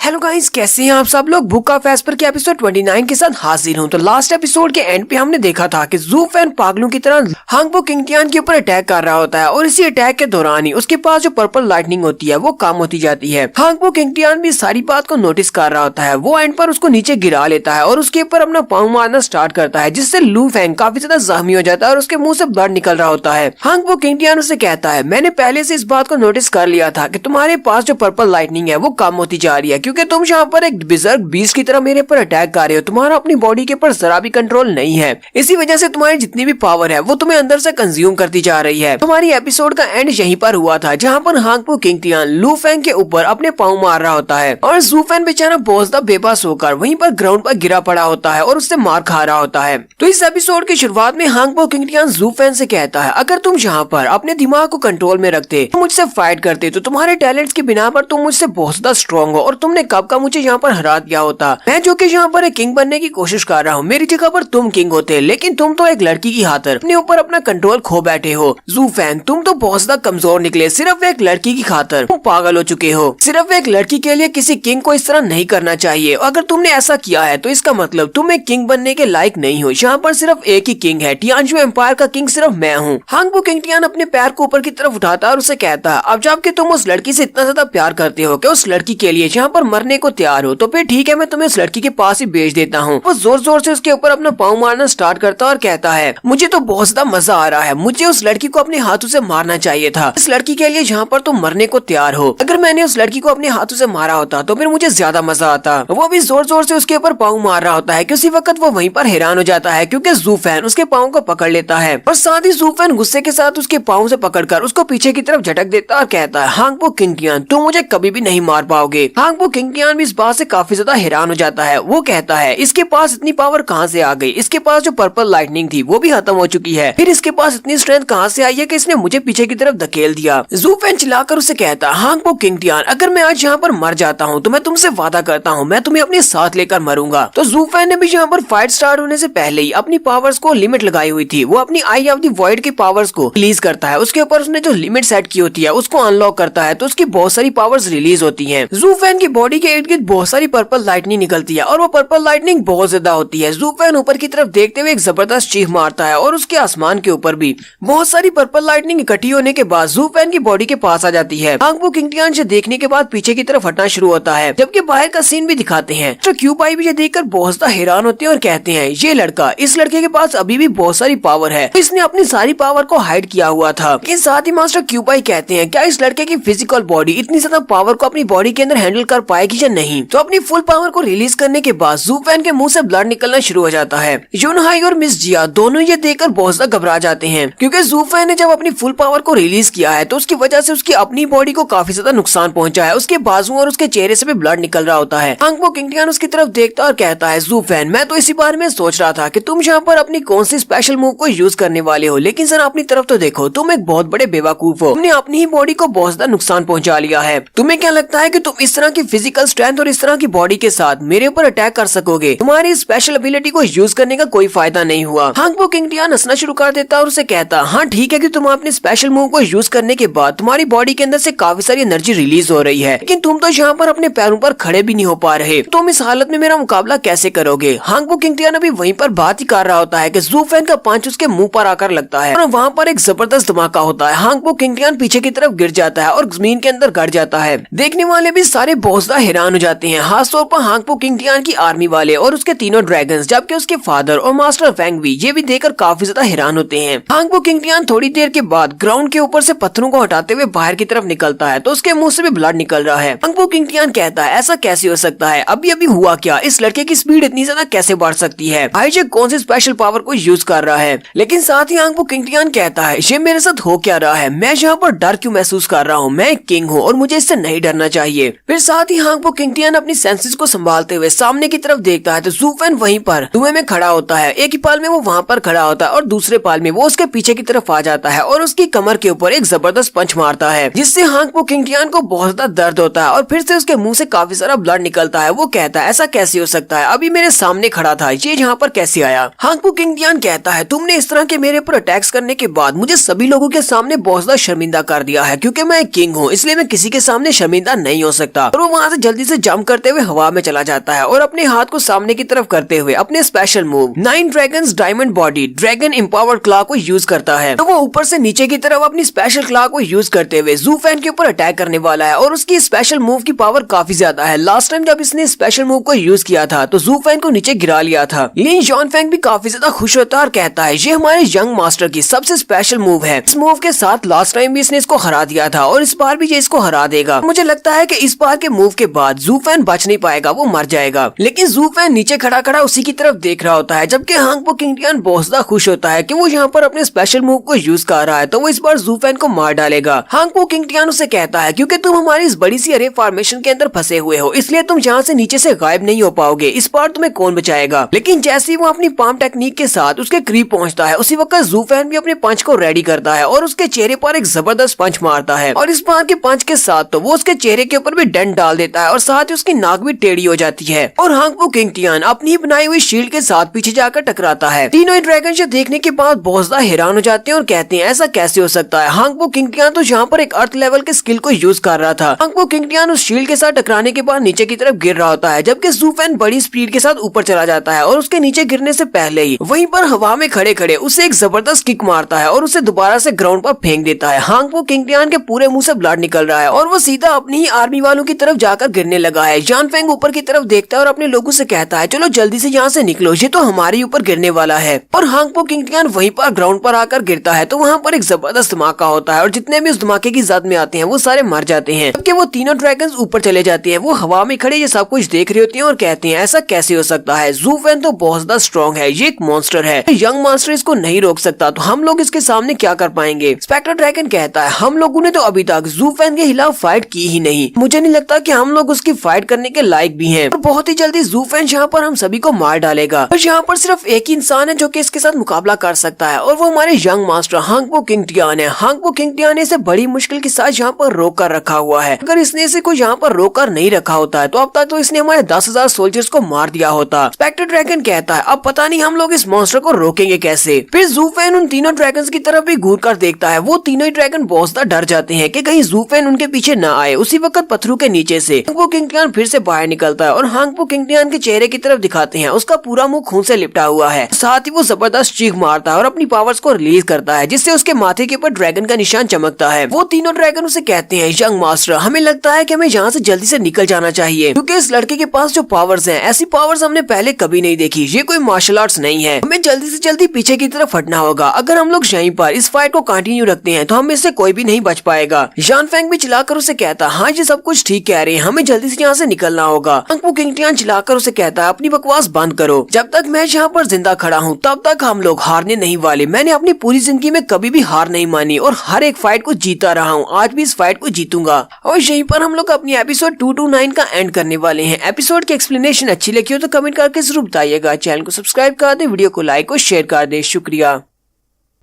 Hello guys, कैसे हैं आप सब लोग। बुक ऑफ एस्पर के एपिसोड 29 के साथ हाजिर हूं। तो लास्ट एपिसोड के एंड पे हमने देखा था कि ज़ू फैन पागलों की तरह हांगबो किंगटियान के ऊपर अटैक कर रहा होता है और इसी अटैक के दौरान ही उसके पास जो पर्पल लाइटनिंग होती है वो कम होती जाती है। हांगबो किंगटियान भी सारी बात को नोटिस कर रहा होता है। वो एंड पर उसको नीचे गिरा लेता है और उसके ऊपर अपना पाँव मारना स्टार्ट करता है, जिससे लू फैंग काफी ज्यादा जख्मी हो जाता है और उसके मुंह से ब्लड निकल रहा होता है। हांगबो किंगटियान उसे कहता है, मैंने पहले से इस बात को नोटिस कर लिया था कि तुम्हारे पास जो पर्पल लाइटनिंग है वो कम होती जा रही है, क्योंकि तुम यहाँ पर एक बिजर्ग बीस्ट की तरह मेरे पर अटैक कर रहे हो। तुम्हारा अपनी बॉडी के ऊपर जरा भी कंट्रोल नहीं है। इसी वजह से तुम्हारी जितनी भी पावर है वो तुम्हें अंदर से कंज्यूम करती जा रही है। तुम्हारी एपिसोड का एंड यहीं पर हुआ था, जहाँ पर हांगबो किंगटियान लू फैंग के ऊपर अपने पाँव मार रहा होता है और ज़ू फैन बेचारा बहुत ज्यादा बेबस होकर वहीं पर ग्राउंड पर गिरा पड़ा होता है और उससे मार खा रहा होता है। तो इस एपिसोड की शुरुआत में हांगबो किंगटियान ज़ू फैन से कहता है, अगर तुम यहाँ पर अपने दिमाग को कंट्रोल में रखते, मुझसे फाइट करते, तो तुम्हारे टैलेंट्स की बिना पर तुम मुझसे बहुत ज्यादा स्ट्रॉन्ग हो और तुमने कब का मुझे यहाँ पर हरा दिया होता। मैं जो कि यहाँ पर एक किंग बनने की कोशिश कर रहा हूँ, मेरी जगह पर तुम किंग होते, लेकिन तुम तो एक लड़की की खातिर अपने ऊपर अपना कंट्रोल खो बैठे हो। ज़ू फैन, तुम तो बहुत ज्यादा कमजोर निकले। सिर्फ एक लड़की की खातिर तुम पागल हो चुके हो। सिर्फ एक लड़की के लिए किसी किंग को इस तरह नहीं करना चाहिए। अगर तुमने ऐसा किया है तो इसका मतलब तुम एक किंग बनने के लायक नहीं हो। यहाँ पर सिर्फ एक ही किंग है, टियानजू एम्पायर का किंग सिर्फ मैं हूँ। हांगबो किंगटियान अपने पैर को ऊपर की तरफ उठाता है और उसे कहता है, अब जबकि तुम उस लड़की से इतना ज्यादा प्यार करते हो कि उस लड़की के लिए यहाँ पर मरने को तैयार हो, तो फिर ठीक है, मैं तुम्हें उस लड़की के पास ही भेज देता हूँ। वो जोर जोर से उसके ऊपर अपना पाँव मारना स्टार्ट करता है और कहता है, मुझे तो बहुत ज्यादा मजा आ रहा है। मुझे उस लड़की को अपने हाथों से मारना चाहिए था। इस लड़की के लिए जहाँ पर तुम मरने को तैयार हो, अगर मैंने उस लड़की को अपने हाथों से मारा होता तो फिर मुझे ज्यादा मजा आता। वो भी जोर जोर से उसके ऊपर पाँव मार रहा होता है कि उसी वक्त वो वहीं पर हैरान हो जाता है, क्योंकि ज़ू फैन उसके पाँव को पकड़ लेता है और साथ ही ज़ू फैन गुस्से के साथ उसके पाँव से पकड़कर उसको पीछे की तरफ झटक देता और कहता है, हांगबो किंगटियान, तुम मुझे कभी भी नहीं मार पाओगे। हांगबो किंगटियान भी इस बात से काफी ज्यादा हैरान हो जाता है। वो कहता है, इसके पास इतनी पावर कहाँ से आ गई? इसके पास जो पर्पल लाइटनिंग थी वो भी खत्म हो चुकी है, फिर इसके पास इतनी स्ट्रेंथ कहाँ से आई है कि इसने मुझे पीछे की तरफ धकेल दिया। ज़ू फैन चिल्लाकर उसे कहता है, हांगबो किंगटियान, अगर मैं आज यहाँ पर मर जाता हूँ तो मैं तुमसे वादा करता हूँ मैं तुम्हें अपने साथ लेकर मरूंगा। तो ज़ू फैन ने भी यहाँ पर फाइट स्टार्ट होने से पहले ही अपनी पावर्स को लिमिट लगाई हुई थी। वो अपनी आई ऑफ द वॉइड की पावर्स को रिलीज करता है। उसके ऊपर उसने जो लिमिट सेट की होती है उसको अनलॉक करता है, तो उसकी बहुत सारी पावर्स रिलीज होती है। ज़ू फैन की बॉडी के इर्द गिर्द बहुत सारी पर्पल लाइटनिंग निकलती है और वो पर्पल लाइटनिंग बहुत ज्यादा होती है। ज़ू फैन ऊपर की तरफ देखते हुए एक जबरदस्त चीख मारता है और उसके आसमान के ऊपर भी बहुत सारी पर्पल लाइटनिंग इकट्ठी होने के बाद ज़ू फैन की बॉडी के पास आ जाती है। हांगबो किंगटियान से देखने के बाद पीछे की तरफ हटना शुरू होता है, जबकि बाहर का सीन भी दिखाते हैं। तो क्यूपाई भी ये देखकर बहुत ज्यादा हैरान होते हैं और कहते हैं, ये लड़का, इस लड़के के पास अभी भी बहुत सारी पावर है, इसने अपनी सारी पावर को हाइड किया हुआ था। लेकिन साथ ही मास्टर क्यूपाई कहते हैं, क्या इस लड़के की फिजिकल बॉडी इतनी ज्यादा पावर को अपनी बॉडी के अंदर हैंडल कर पाएगी या नहीं? तो अपनी फुल पावर को रिलीज करने के बाद ज़ू फैन के मुंह से ब्लड निकलना शुरू हो जाता है। यूनहाई और मिस जिया दोनों ये देखकर बहुत ज्यादा घबरा जाते हैं, क्योंकि ज़ू फैन ने जब अपनी फुल पावर को रिलीज किया है तो उसकी वजह से उसकी अपनी बॉडी को काफी ज्यादा नुकसान पहुंचा है। उसके बाजुओं और उसके चेहरे से भी ब्लड निकल रहा होता है। हांगबो किंगटियान उसकी तरफ देखता और कहता है, ज़ू फैन, मैं तो इसी बारे में सोच रहा था कि तुम यहाँ पर अपनी कौन सी स्पेशल मूव को यूज करने वाले हो, लेकिन सर अपनी तरफ तो देखो, तुम एक बहुत बड़े बेवकूफ हो। तुमने अपनी ही बॉडी को बहुत ज्यादा नुकसान पहुंचा लिया है। तुम्हें क्या लगता है कि तुम इस तरह की फिजिकल स्ट्रेंथ और इस तरह की बॉडी के साथ मेरे ऊपर अटैक कर सकोगे? तुम्हारी स्पेशल एबिलिटी को यूज करने का कोई फायदा नहीं हुआ। हांगबो किंगटियान हंसना शुरू कर देता और उसे कहता, हाँ ठीक है कि तुम अपने स्पेशल मूव को यूज करने के बाद तुम्हारी बॉडी के अंदर से काफी सारी एनर्जी रिलीज हो रही है, लेकिन तुम तो यहाँ पर अपने पैरों पर खड़े भी नहीं हो पा रहे। तुम इस हालत में मेरा मुकाबला कैसे करोगे? हांगबो किंगटियान अभी वहीं पर बात ही कर रहा होता है कि ज़ू फैन का पंच उसके मुंह पर आकर लगता है और वहाँ पर एक जबरदस्त धमाका होता है। हांगबो किंगटियान पीछे की तरफ गिर जाता है और जमीन के अंदर गड़ जाता है। देखने वाले भी सारे बहुत ज्यादा हैरान हो जाते हैं, खासतौर पर हांगबो किंगटियान की आर्मी वाले और उसके तीनों ड्रैगन्स, जबकि उसके फादर और मास्टर फैंग भी ये भी देखकर काफी ज्यादा हैरान होते हैं। हांगबो किंगटियान थोड़ी देर के बाद ग्राउंड के ऊपर से पत्थरों को हटाते हुए बाहर की तरफ निकलता है, तो उसके मुंह से भी ब्लड निकल रहा है। हांगबो किंगटियान कहता है, ऐसा कैसे हो सकता है? अभी अभी हुआ क्या? इस लड़के की स्पीड इतनी ज्यादा कैसे बढ़ सकती है? भाईजे कौन सी स्पेशल पावर को यूज कर रहा है? लेकिन साथ ही हांगबो किंगटियान कहता है, ये मेरे साथ हो क्या रहा है? मैं यहाँ पर डर क्यों महसूस कर रहा हूँ? मैं किंग हूँ और मुझे इससे नहीं डरना चाहिए। फिर साथ ही हांगबो किंगटियान अपनी सेंसेस को संभालते हुए सामने की तरफ देखता है, तो ज़ू फैन वहीं पर धुएं में खड़ा होता है। एक ही पाल में वो वहाँ पर खड़ा होता है और दूसरे पाल में वो उसके पीछे की तरफ आ जाता है और उसकी कमर के ऊपर एक जबरदस्त पंच मारता है, जिससे हांगबो किंगटियान को बहुत ज्यादा दर्द होता है और फिर से उसके मुंह से काफी सारा ब्लड निकलता है। वो कहता है, ऐसा कैसे हो सकता है? अभी मेरे सामने खड़ा था, ये यहाँ पर कैसे आया? हांगबो किंगटियान कहता है, तुमने इस तरह के मेरे ऊपर अटैक्स करने के बाद मुझे सभी लोगों के सामने बहुत ज्यादा शर्मिंदा कर दिया है, क्योंकि मैं किंग हूँ, इसलिए मैं किसी के सामने शर्मिंदा नहीं हो सकता। और वो वहाँ से जल्दी से जंप करते हुए हवा में चला जाता है और अपने हाथ को सामने की तरफ करते हुए अपने special move 9 dragons diamond body dragon empowered claw को यूज करता है। तो वो ऊपर से नीचे की तरफ अपनी स्पेशल क्लॉ को यूज करते हुए जू फैन के ऊपर अटैक करने वाला है और उसकी स्पेशल मूव की पावर काफी ज्यादा है। लास्ट टाइम जब इसने स्पेशल मूव को यूज किया था तो जू फैन को नीचे गिरा लिया था। लिन जॉनफेंग भी काफी ज्यादा खुश होता है और कहता है ये हमारे यंग मास्टर की सबसे स्पेशल मूव है। इस मूव के साथ लास्ट टाइम भी इसने इसको हरा दिया था और इस बार भी ये इसको हरा देगा। मुझे लगता है कि इस बार के मूव के बाद जू फैन बच नहीं पाएगा, वो मर जाएगा। लेकिन जू फैन नीचे खड़ा खड़ा उसी की तरफ देख रहा होता है, जबकि हांगपो किंगटियान बहुत ज्यादा खुश होता है कि वो यहाँ पर अपने स्पेशल मूव को यूज कर रहा है, तो वो इस बार जू फैन को मार डालेगा। हांगपो किंगटियान उसे कहता है क्योंकि तुम हमारी इस बड़ी सी अरे फॉर्मेशन के अंदर फंसे हुए हो, इसलिए तुम यहाँ से नीचे से गायब नहीं हो पाओगे, इस बार तुम्हें कौन बचाएगा। लेकिन जैसे ही वो अपनी पाम टेक्निक के साथ उसके करीब पहुंचता है, उसी वक्त जू फैन भी अपने पंच को रेडी करता है और उसके चेहरे पर एक जबरदस्त पंच मारता है और इस बार के पंच के साथ तो वो उसके चेहरे के ऊपर भी डेंट डाल देता है और साथ ही उसकी नाक भी टेढ़ी हो जाती है और हांगपो किंगटियान अपनी बनाई हुई शील्ड के साथ पीछे जाकर टकराता है। तीनों ही ड्रैगन शो देखने के बाद बहुत ज्यादा हैरान हो जाते हैं और कहते हैं ऐसा कैसे हो सकता है। हांगपो किंगटियान तो यहाँ पर एक अर्थ लेवल के स्किल को यूज कर रहा था। हांगपो किंगटियान उस शील्ड के साथ टकराने के बाद नीचे की तरफ गिर रहा होता है, जबकि जू फैन बड़ी स्पीड के साथ ऊपर चला जाता है और उसके नीचे गिरने से पहले ही वहीं पर हवा में खड़े खड़े उसे एक जबरदस्त किक मारता है और उसे दोबारा से ग्राउंड पर फेंक देता है। हांगपो किंगटियान के पूरे मुंह से ब्लड निकल रहा है और वो सीधा अपनी ही आर्मी वालों की तरफ जाकर गिरने लगा है। जॉनफेंग ऊपर की तरफ देखता है और अपने लोगों से कहता है चलो जल्दी से यहाँ से निकलो, ये तो हमारे ऊपर गिरने वाला है। और हांगपो किंगटियान वहीं पर ग्राउंड पर आकर गिरता है तो वहाँ पर एक जबरदस्त धमाका होता है और जितने भी उस धमाके की जद में आते हैं वो सारे मर जाते हैं, जबकि वो तीनों ड्रैगन्स ऊपर चले जाते हैं। वो हवा में खड़े ये सब कुछ देख रहे होते हैं और कहते हैं ऐसा कैसे हो सकता है, जू फैन तो बहुत ज्यादा स्ट्रॉन्ग है, ये एक मॉन्स्टर है, यंग मास्टर इसको नहीं रोक सकता, तो हम लोग इसके सामने क्या कर पाएंगे। स्पेक्टर ड्रैगन कहता है हम लोगों ने तो अभी तक जू फैन के खिलाफ फाइट की ही नहीं, मुझे नहीं लगता कि हम लोग उसकी फाइट करने के लायक भी हैं और बहुत ही जल्दी जू फैन यहाँ पर हम सभी को मार डालेगा। और यहाँ पर सिर्फ एक ही इंसान है जो कि इसके साथ मुकाबला कर सकता है और वो हमारे यंग मास्टर हांगपो किंगटियान है। हांगपो किंगटियान ने इसे बड़ी मुश्किल के साथ यहाँ पर रोक कर रखा हुआ है। अगर इसने इसे कोई यहाँ पर रोक कर नहीं रखा होता है तो अब तक तो इसने हमारे 10,000 सोल्जर्स को मार दिया होता। स्पेक्टर ड्रैगन कहता है अब पता नहीं हम लोग इस मॉन्स्टर को रोकेंगे कैसे। फिर जू फैन उन तीनों ड्रैगन्स की तरफ भी घूर कर देखता है। वो तीनों ही ड्रैगन बहुत ज्यादा डर जाते हैं कि कहीं जू फैन उनके पीछे न आए। उसी वक्त पत्थरों के नीचे से हांगपो किंगटियान फिर से बाहर निकलता है और हांगपो किंगटियान के चेहरे की तरफ दिखाते हैं उसका पूरा मुंह खून से लिपटा हुआ है। साथ ही वो जबरदस्त चीख मारता है और अपनी पावर्स को रिलीज करता है जिससे उसके माथे के ऊपर ड्रैगन का निशान चमकता है। वो तीनों ड्रैगन उसे कहते हैं यंग मास्टर हमें लगता है कि हमें यहाँ से जल्दी से निकल जाना चाहिए क्योंकि इस लड़के के पास जो पावर्स हैं ऐसी पावर्स हमने पहले कभी नहीं देखी, ये कोई मार्शल आर्ट्स नहीं है, हमें जल्दी से जल्दी पीछे की तरफ हटना होगा। अगर हम लोग यहीं पर इस फाइट को कंटिन्यू रखते हैं तो हम इससे कोई भी नहीं बच पाएगा। जॉनफेंग भी चिल्लाकर उसे कहता हाँ ये सब कुछ ठीक कह रहे हैं, हमें जल्दी से यहाँ से निकलना होगा। हांगपो किंगटियान चिल्लाकर उसे कहता है अपनी बकवास बंद करो, जब तक मैं यहाँ पर जिंदा खड़ा हूँ तब तक हम लोग हारने नहीं वाले। मैंने अपनी पूरी जिंदगी में कभी भी हार नहीं मानी और हर एक फाइट को जीता रहा हूँ, आज भी इस फाइट को जीतूंगा। और यहीं पर हम लोग अपनी एपिसोड 229 का एंड करने वाले हैं। एपिसोड की एक्सप्लेनेशन अच्छी लगी हो तो कमेंट करके जरूर बताइएगा। चैनल को सब्सक्राइब कर दे, वीडियो को लाइक और शेयर कर दे। शुक्रिया।